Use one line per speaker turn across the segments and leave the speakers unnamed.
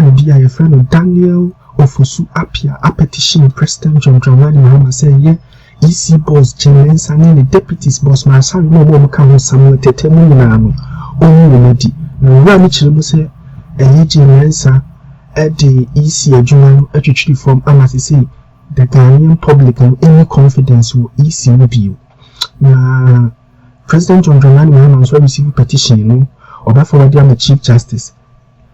man be a friend of Daniel Ofosu Apia, a petition President John Dramani Mahama say, yeah, EC boss Mensa and the deputies boss my son no more come somewhere to tell me now. Only ready. No one say a Mensa at the EC adjutant actually from Amasi the Ghanaian public and any confidence will EC review. Now President John Dramani Mahama also received petition, you know, or that for the Chief Justice.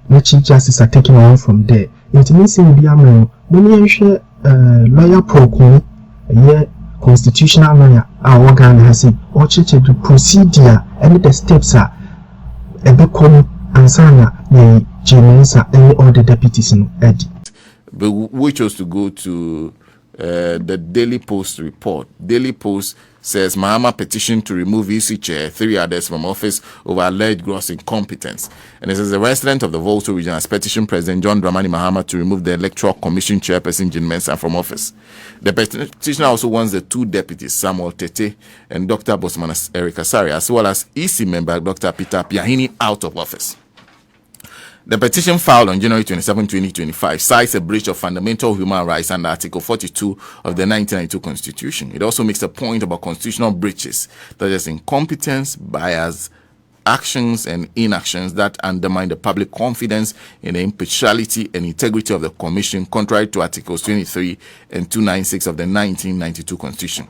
The Chief Justice are taking on from there. It means in Biaman, when you share lawyer proclaim, a constitutional lawyer, our organ has said, or the procedure and the steps are a bit common and sana, the Mensa and all the deputies in Eddie.
But we chose to go to the Daily Post report. Daily Post says Mahama petition to remove EC chair, 3 others from office over alleged gross incompetence. And it says the resident of the Volta region has petitioned President John Dramani Mahama to remove the Electoral Commission chairperson Mensa from office. The petitioner also wants the 2 deputies, Samuel Tete and Dr. Bosman Eric Asari, as well as EC member Dr. Peter Piahini out of office. The petition filed on January 27, 2025 cites a breach of fundamental human rights under Article 42 of the 1992 Constitution. It also makes a point about constitutional breaches, such as incompetence, bias, actions and inactions that undermine the public confidence in the impartiality and integrity of the Commission, contrary to Articles 23 and 296 of the 1992 Constitution.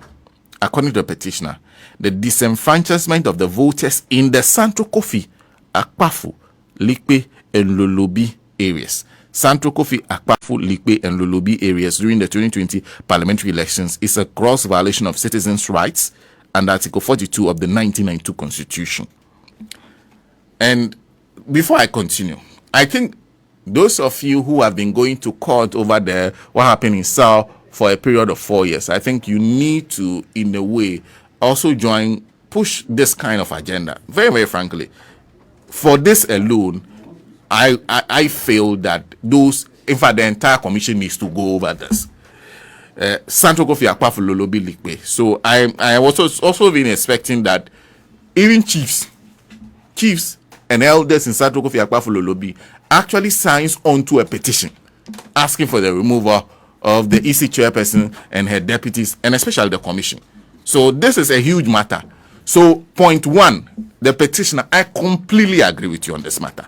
According to the petitioner, the disenfranchisement of the voters in the Central Kofi, Akpafu, Likpe, and Lolobi areas. Central Kofi, Akpafu, Likpe, and Lolobi areas during the 2020 parliamentary elections is a gross violation of citizens' rights under Article 42 of the 1992 Constitution. And before I continue, I think those of you who have been going to court over what happened in Sao for a period of 4 years, I think you need to, in a way, also push this kind of agenda. Very, very frankly, for this alone, I feel that in fact, the entire commission needs to go over this. Central Kofi Akpafu Lolobi Likpe. So I was also been expecting that even chiefs and elders in Central Kofi Akpafu Lolobi actually signs onto a petition asking for the removal of the EC chairperson and her deputies, and especially the commission. So this is a huge matter. So point 1, the petitioner, I completely agree with you on this matter.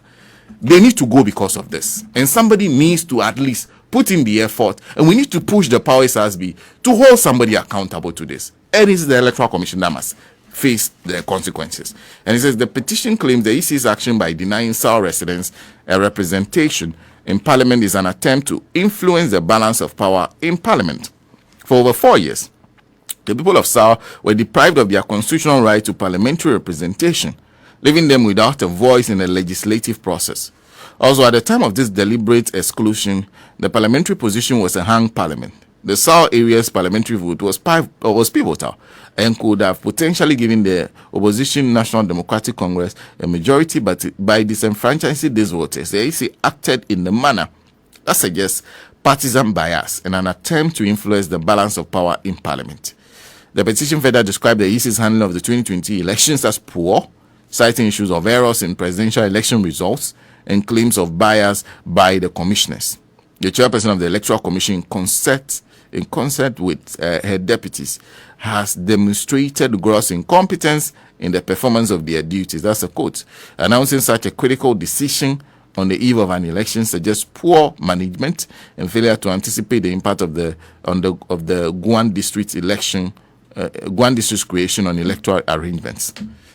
They need to go because of this. And somebody needs to at least put in the effort, and we need to push the powers as be to hold somebody accountable to this. It is the Electoral Commission that must face the consequences. And it says the petition claims the EC's action by denying Sao residents a representation in Parliament is an attempt to influence the balance of power in Parliament. For over 4 years, the people of Sao were deprived of their constitutional right to parliamentary representation, leaving them without a voice in the legislative process. Also, at the time of this deliberate exclusion, the parliamentary position was a hung parliament. The Sao area's parliamentary vote was pivotal and could have potentially given the opposition National Democratic Congress a majority, but by disenfranchising these voters, the AC acted in a manner that suggests partisan bias and an attempt to influence the balance of power in Parliament. The petition further described the EC's handling of the 2020 elections as poor, citing issues of errors in presidential election results and claims of bias by the commissioners. The chairperson of the Electoral Commission, in concert with her deputies, has demonstrated gross incompetence in the performance of their duties. That's a quote. Announcing such a critical decision on the eve of an election suggests poor management and failure to anticipate the impact of the Guan district election, Guan district's creation on electoral arrangements.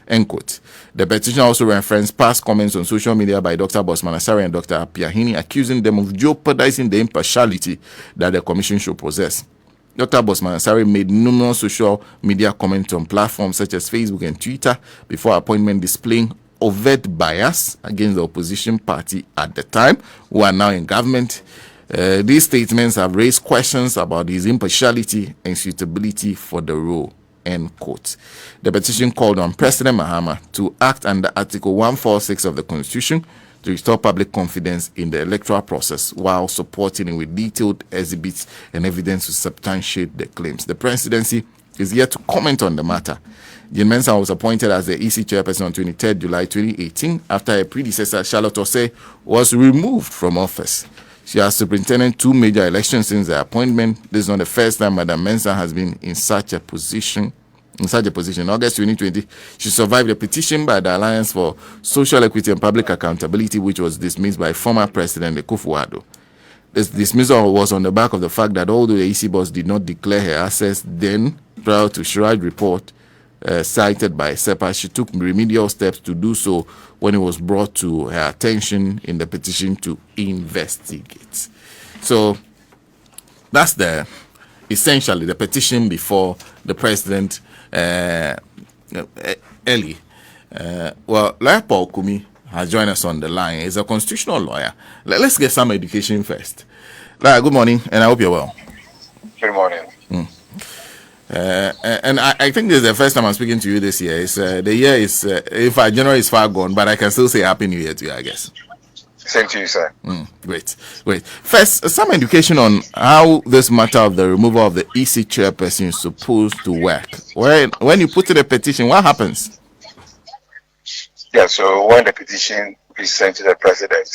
End quote. The petition also referenced past comments on social media by Dr. Bosman Asari and Dr. Piahini, accusing them of jeopardizing the impartiality that the commission should possess. Dr. Bosman Asari made numerous social media comments on platforms such as Facebook and Twitter before appointment, displaying overt bias against the opposition party at the time, who are now in government. These statements have raised questions about his impartiality and suitability for the role. End quote. The petition called on President Mahama to act under Article 146 of the Constitution to restore public confidence in the electoral process while supporting it with detailed exhibits and evidence to substantiate the claims. The presidency is yet to comment on the matter. Jane Mensa was appointed as the EC chairperson on 23rd July 2018 after her predecessor, Charlotte Osei, was removed from office. She has superintended 2 major elections since her appointment. This is not the first time Madam Mensa has been in such a position. In August 2020, she survived a petition by the Alliance for Social Equity and Public Accountability, which was dismissed by former President Akufo-Addo. This dismissal was on the back of the fact that although the EC boss did not declare her assets then, prior to Shiraj report cited by SEPA, she took remedial steps to do so when it was brought to her attention in the petition to investigate. So that's essentially the petition before the president early. Lawyer Paul Kumi has joined us on the line. He's a constitutional lawyer. Let's get some education first. Lawyer, good morning, and I hope you're well.
Good morning.
And I think this is the first time I'm speaking to you this year. The year is, in fact, January is far gone, but I can still say Happy New Year to you, I guess.
Same to you, sir.
Great. First, some education on how this matter of the removal of the EC chairperson is supposed to work. When you put in a petition, what happens?
Yeah, so when the petition is sent to the president,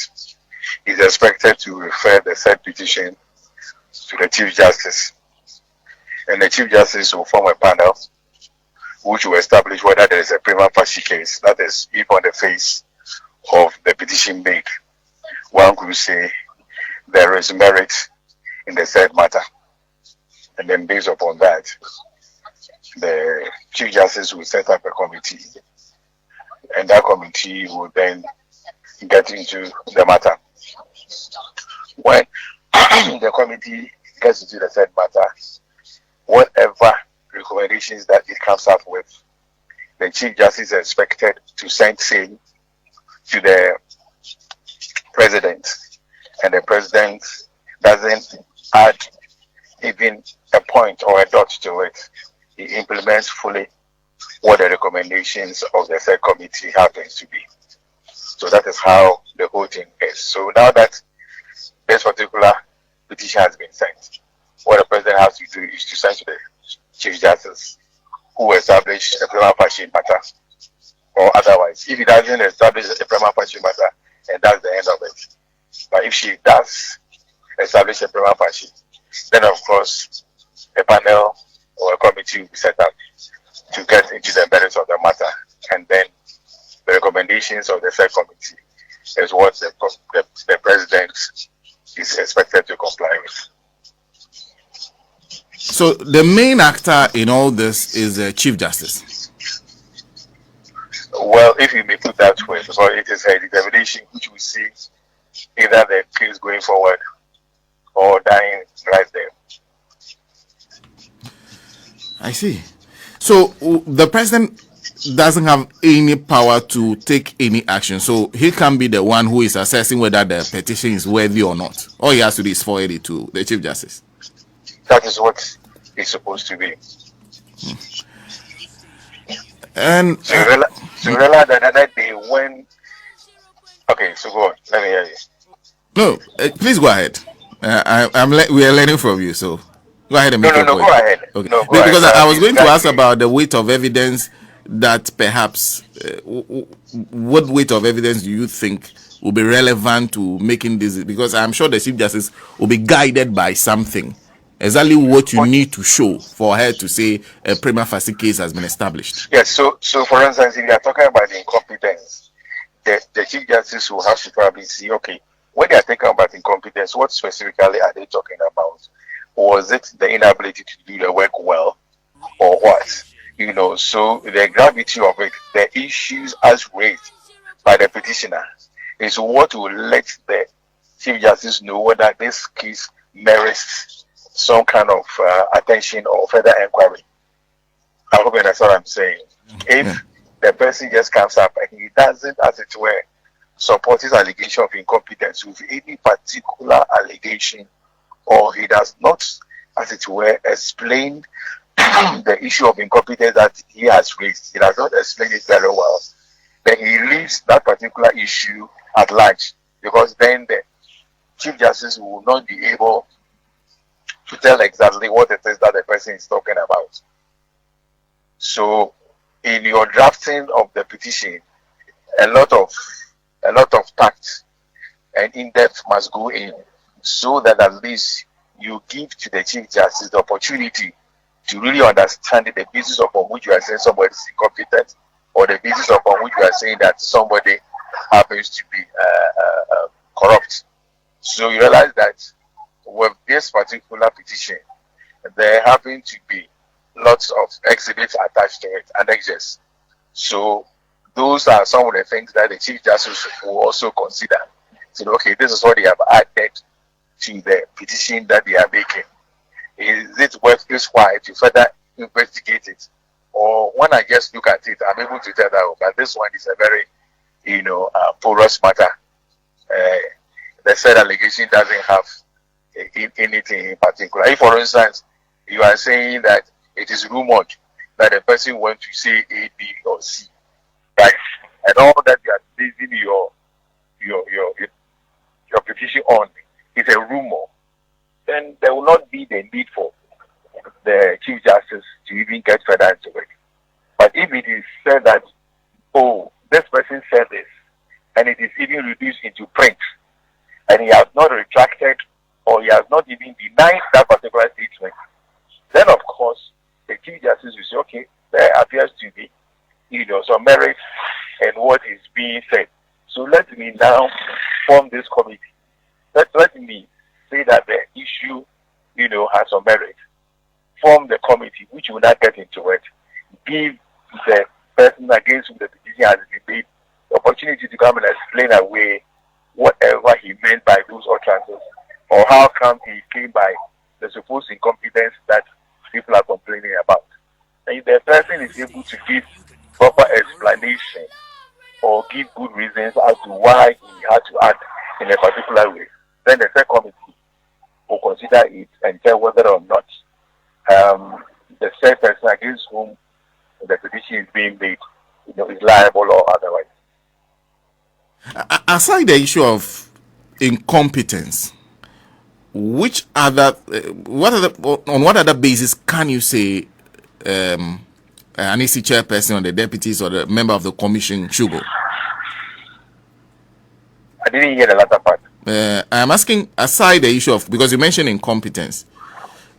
he's expected to refer the said petition to the Chief Justice. And the Chief Justice will form a panel which will establish whether there is a prima facie case, that is, if on the face of the petition made, one could say there is merit in the said matter. And then based upon that, the Chief Justice will set up a committee, and that committee will then get into the matter. When the committee gets into the said matter, whatever recommendations that it comes up with, the Chief Justice is expected to send saying to the president, and the president doesn't add even a point or a dot to it. He implements fully what the recommendations of the third committee happens to be. So that is how the whole thing is. So now that this particular petition has been sent, what the president has to do is to send to the Chief Justice, who will establish a prima facie matter, or otherwise, if he doesn't establish a prima facie matter, and that's the end of it. But if she does establish a prima facie, then of course a panel or a committee will be set up to get into the merits of the matter, and then the recommendations of the third committee is what the president is expected to comply with.
So the main actor in all this is the Chief Justice.
Well, if you may put that way, because it is a determination which we see either the case going forward or dying right there.
I see. So the president doesn't have any power to take any action. So he can be the one who is assessing whether the petition is worthy or not. All he has to do is forward it to the Chief Justice.
That is what it's supposed to be.
And
so you realize that other day when... Okay, so go on. Let me hear you.
No, please go ahead. We are learning from you, so go ahead and make your point.
Go ahead.
Okay.
No, go
because
ahead.
I was going to ask about the weight of evidence that perhaps, what weight of evidence do you think will be relevant to making this? Because I'm sure the Chief Justice will be guided by something. Exactly what you need to show for her to say a prima facie case has been established.
Yes, so for instance, if you are talking about the incompetence, the Chief Justice will have to probably see, okay, when they are talking about incompetence, what specifically are they talking about? Was it the inability to do the work well, or what? You know, so the gravity of it, the issues as raised by the petitioner, is what will let the Chief Justice know whether this case merits some kind of attention or further inquiry. I hope you understand what I'm saying. If the person just comes up and he doesn't, as it were, support his allegation of incompetence with any particular allegation, or he does not, as it were, explain the issue of incompetence that he has raised, he does not explain it very well, then he leaves that particular issue at large, because then the Chief Justice will not be able to tell exactly what it is that the person is talking about. So in your drafting of the petition, a lot of tact and in-depth must go in, so that at least you give to the Chief Justice the opportunity to really understand the basis upon which you are saying somebody is incompetent, or the basis upon which you are saying that somebody happens to be corrupt. So you realize that with this particular petition, there happen to be lots of exhibits attached to it, annexes. So those are some of the things that the Chief Justice will also consider. So, okay, this is what they have added to the petition that they are making. Is it worth this while to further investigate it? Or when I just look at it, I'm able to tell that, okay, this one is a very, porous matter. The said allegation doesn't have anything in particular. If, for instance, you are saying that it is rumored that a person went to say A, B, or C, right? And all that you are basing your petition on is a rumor, then there will not be the need for the Chief Justice to even get further into it. But if it is said that, oh, this person said this, and it is even reduced into print, and he has not retracted, or he has not even denied that particular statement, then of course the Chief Justice will say, okay, there appears to be, some merit in what is being said. So let me now form this committee. Let me say that the issue, has some merit. Form the committee, which will not get into it. Give the person against whom the petition has been made the opportunity to come and explain away whatever he meant by those utterances, or how come he came by the supposed incompetence that people are complaining about. And if the person is able to give proper explanation or give good reasons as to why he had to act in a particular way, then the third committee will consider it and tell whether or not the said person against whom the petition is being made is liable or otherwise.
Aside the issue of incompetence, on what other basis can you say an EC chairperson or the deputies or the member of the commission should go?
I didn't hear the latter part.
I'm asking, aside the issue of, because you mentioned incompetence,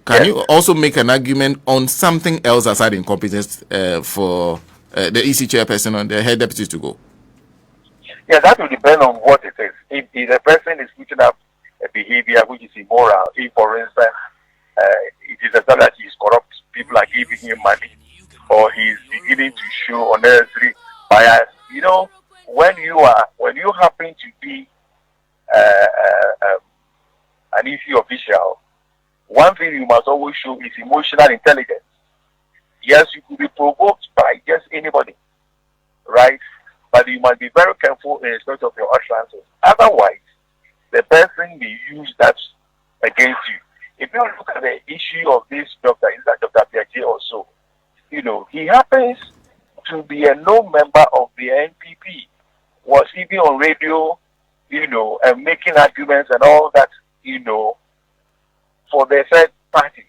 can you also make an argument on something else aside incompetence for the EC chairperson and the head deputies to go?
Yeah, that will depend on what it is. If the person is putting up a behavior which is immoral, if, for instance, it is a sign that he is corrupt, people are giving him money, or he is beginning to show unnecessary bias. When you happen to be an EC official, one thing you must always show is emotional intelligence. Yes, you could be provoked by just anybody, right? But you must be very careful in respect of your utterances. Otherwise, the person may use that against you. If you look at the issue of this doctor, is that Dr. Piaget also, he happens to be a known member of the NPP, was even on radio, and making arguments and all that, for the third party.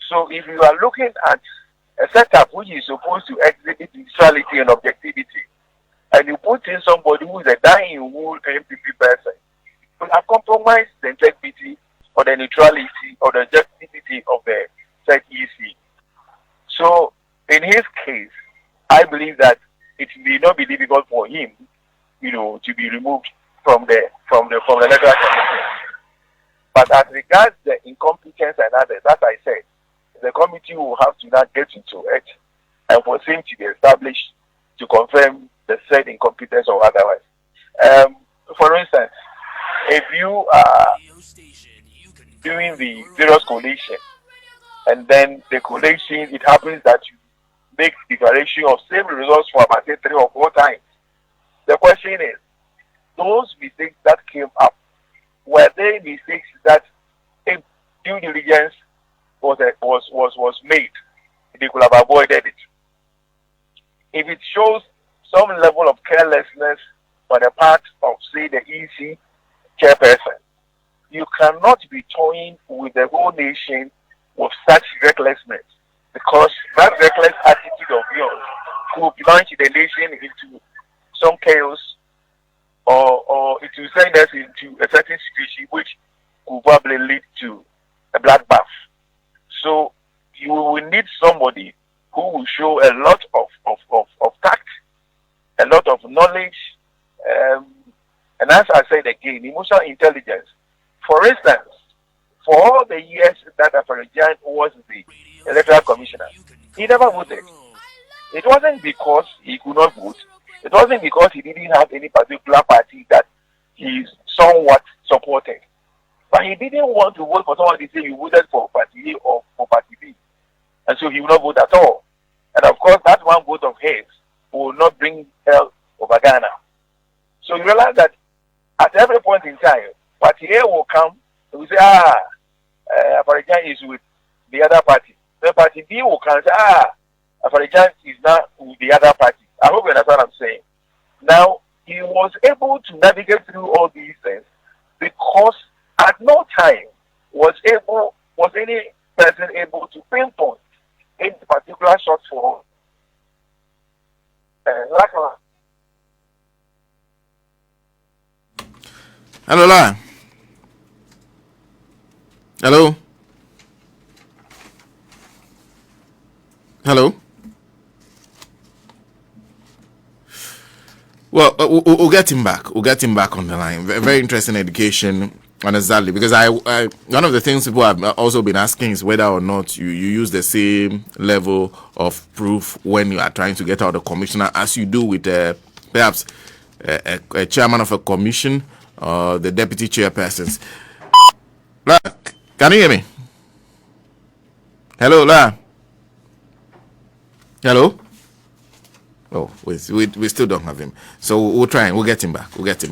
So if you are looking at a setup which is supposed to exhibit neutrality and objectivity, and you put in somebody who is a dying wool NPP person, you have compromised the integrity or the neutrality or the objectivity of the said EC. So in his case, I believe that it may not be difficult for him, to be removed from the electoral commission. But as regards the incompetence and others, as I said, the committee will have to now get into it and for him to be established to confirm the said incompetence or otherwise. For instance, if you are doing the various collation, and then the collation, it happens that you make declaration of same results for about 3 or 4 times. The question is, those mistakes that came up, were they mistakes that if due diligence was made, they could have avoided it? If it shows some level of carelessness on the part of, say, the EC chairperson, you cannot be toying with the whole nation with such recklessness, because that reckless attitude of yours could plunge the nation into some chaos, or it will send us into a certain situation which could probably lead to a bloodbath. So you will need somebody who will show a lot of tact, a lot of knowledge, and as I said again, emotional intelligence. For instance, for all the years that Afarajan was the electoral commissioner, he never voted. It wasn't because he could not vote. It wasn't because he didn't have any particular party that he somewhat supported. But he didn't want to vote for someone to say you voted for party A or for party B. And so he will not vote at all. And of course, that one vote of his will not bring hell over Ghana. So you realize that at every point in time, party A will come and will say, Afarajan is with the other party. Then party B will come and say, Afarajan is now with the other party. I hope you understand what I'm saying. Now, he was able to navigate through all these things because at no time was any person able to pinpoint any particular shortfall.
Hello, La. Hello. Hello. Well, we'll get him back. We'll get him back on the line. Very interesting education on exactly, because I one of the things people have also been asking is whether or not you use the same level of proof when you are trying to get out a commissioner as you do with perhaps a chairman of a commission or the deputy chairpersons. La, can you hear me? Hello, La. Hello. Oh, we still don't have him. So we'll try and we'll get him back. We'll get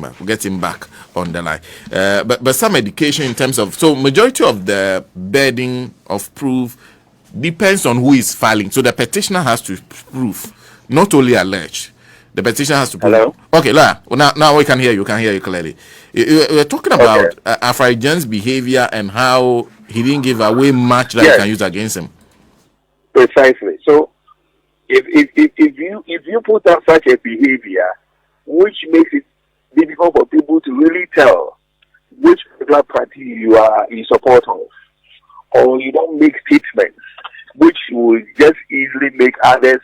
him back on the line. But some education in terms of, so majority of the burden of proof depends on who is filing. So the petitioner has to prove, not only allege. The petitioner has to prove.
Hello?
Okay, La, now we can hear you. We can hear you clearly. We're talking about Afarajan's behavior and how he didn't give away much that you can use against him.
Precisely. So if you put up such a behavior, which makes it difficult for people to really tell which particular party you are in support of, or you don't make statements which will just easily make others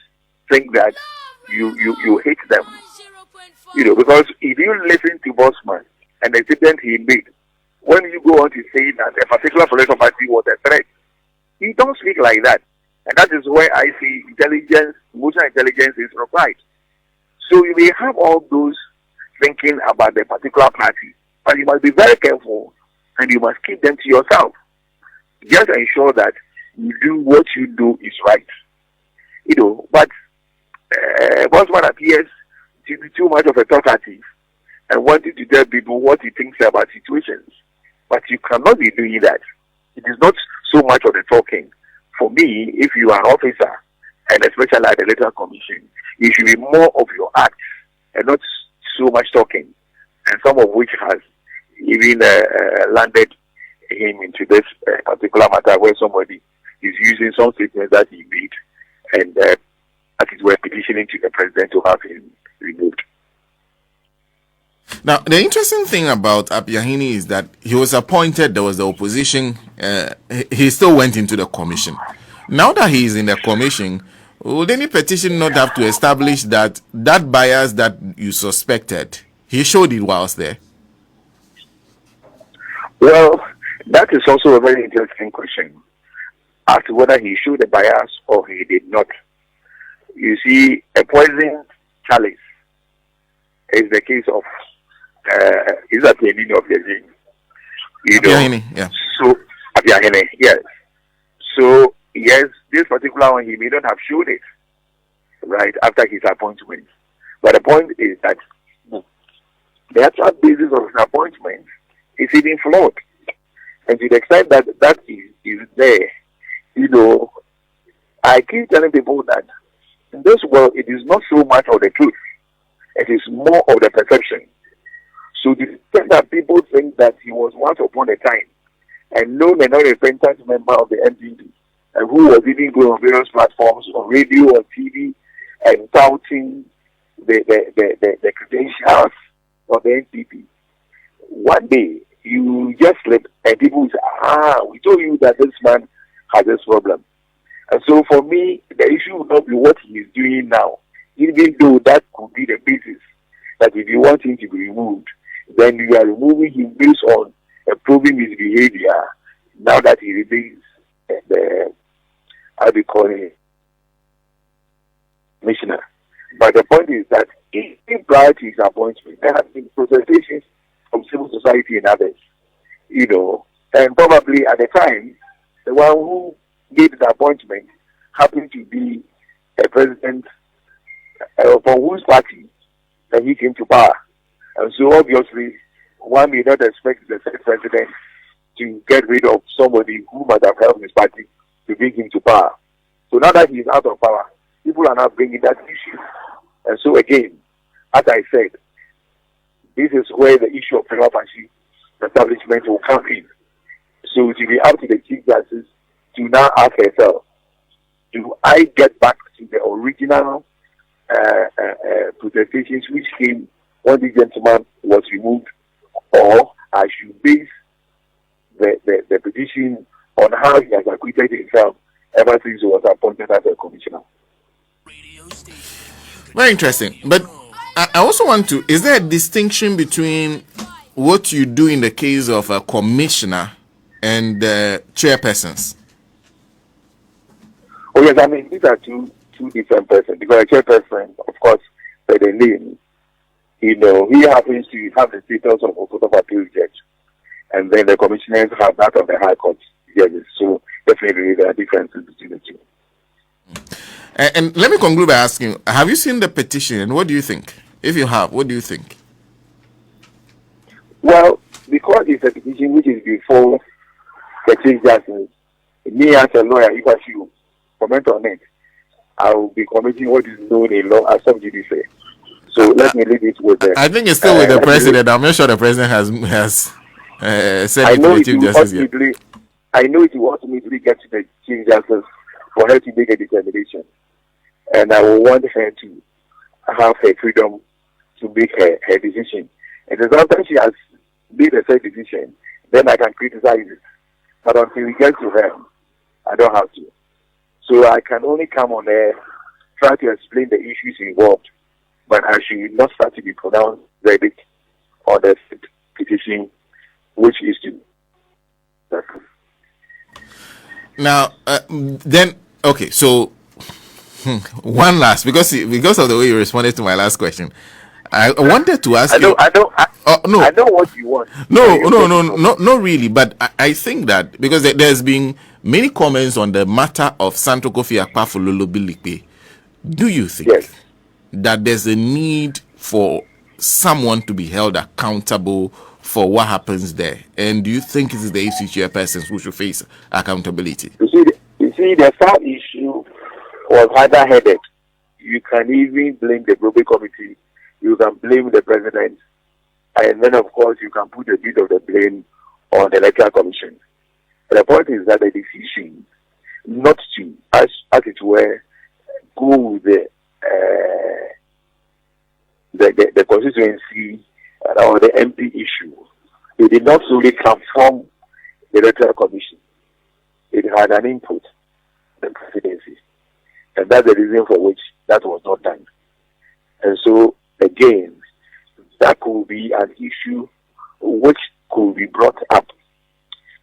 think that you hate them. You know, because if you listen to Bosman and the statement he made, when you go on to say that a particular political party was a threat, he don't speak like that. And that is where I see intelligence, emotional intelligence is required. So you may have all those thinking about the particular party, but you must be very careful and you must keep them to yourself. Just ensure that you do what you do is right. You know, but Bosman appears to be too much of a talkative and wanting to tell people what he thinks about situations. But you cannot be doing that. It is not so much of the talking. For me, if you are an officer, and especially at the electoral commission, it should be more of your acts and not so much talking, and some of which has even landed him into this particular matter where somebody is using some statements that he made, and that is where petitioning to the president to have him removed.
Now, the interesting thing about Apiahini is that he was appointed, there was the opposition, he still went into the commission. Now that he is in the commission, would any petition not have to establish that that bias that you suspected, he showed it whilst there?
Well, that is also a very interesting question as to whether he showed a bias or he did not. You see, a poison chalice is the case of is that the meaning of the name? You know,
Apiahini, yeah.
So Apiahini, yes. So yes, this particular one he may not have showed it right after his appointment. But the point is that the actual basis of his appointment is even flawed. And to the extent that that is there, you know, I keep telling people that in this world it is not so much of the truth. It is more of the perception. So the extent that people think that he was once upon a time a known and non-repentant member of the NDP, who was even going on various platforms on radio or TV and touting the credentials of the NPP. One day, you just slip and people will say, we told you that this man has this problem. And so for me, the issue would not be what he is doing now, even though that could be the basis that if you want him to be removed, then you are removing him based on approving his behavior now that he remains the, how do you call it, commissioner. But the point is that even prior to his appointment, there have been protestations from civil society and others, and probably at the time, the one who gave the appointment happened to be a president from whose party that he came to power. And so obviously, one may not expect the said president to get rid of somebody who might have helped his party to bring him to power. So now that he is out of power, people are now bringing that issue. And so again, as I said, this is where the issue of federal party establishment will come in. So it will be up to the Chief Justice to now ask herself, do I get back to the original protestations which came when the gentleman was removed, or I should base the petition on how he has acquitted himself ever since he was appointed as a commissioner?
Very interesting. But I also want to, is there a distinction between what you do in the case of a commissioner and chairpersons?
Oh yes, I mean, these are two different persons. Because a chairperson, of course, by the name, he happens to have the status of a Court of Appeal judge. And then the commissioners have that of the High Court judges. So definitely there are differences between the two.
And let me conclude by asking, have you seen the petition and what do you think? If you have, what do you think?
Well, because it's a petition which is before the Chief Justice, me as a lawyer, if I should comment on it, I will be commenting what is known in law as sub judice. So let me leave it with
I think it's still with the president. I'm not sure the president has said it to the Chief Justice yet.
I know it will ultimately get to the Chief Justice for her to make a determination. And I will want her to have her freedom to make her decision. And as long as she has made a certain decision, then I can criticize it. But until we get to her, I don't have to. So I can only come on there, try to explain the issues involved, but I should not start to be pronounced verdict on the petition, which is to.
Now, then, okay, so one last, because of the way you responded to my last question, I wanted to ask you.
I know what you want.
No, really. But I think that because there's been many comments on the matter of Santo Kofi Akpafo Bilikpe, do you think that there's a need for someone to be held accountable for what happens there? And do you think it is the AFC chairpersons who should face accountability?
You see, the third issue was harder-headed. You can even blame the Brobe Committee. You can blame the president. And then, of course, you can put a bit of the blame on the Electoral Commission. But the point is that the decision not to, as it were, go with the constituency or the MP issue, it did not solely come from the Electoral Commission. It had an input, the presidency. And that's the reason for which that was not done. And so, again, that could be an issue which could be brought up.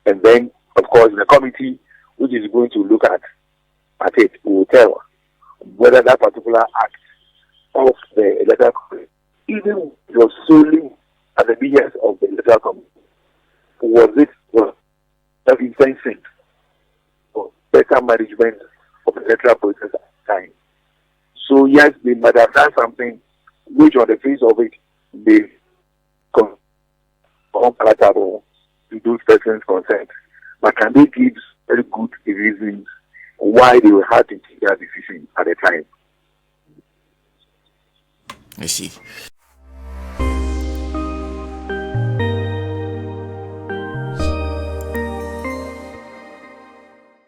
And then, of course, the committee which is going to look at it will tell whether that particular act of the Electoral Commission, even was solely at the behest of the Electoral Commission, was intention for better management of the electoral process at the time. So yes, they might have done something which on the face of it they unpalatable to those persons concerned. But can they give very good reasons why they will have to take that decision at the time?
I see.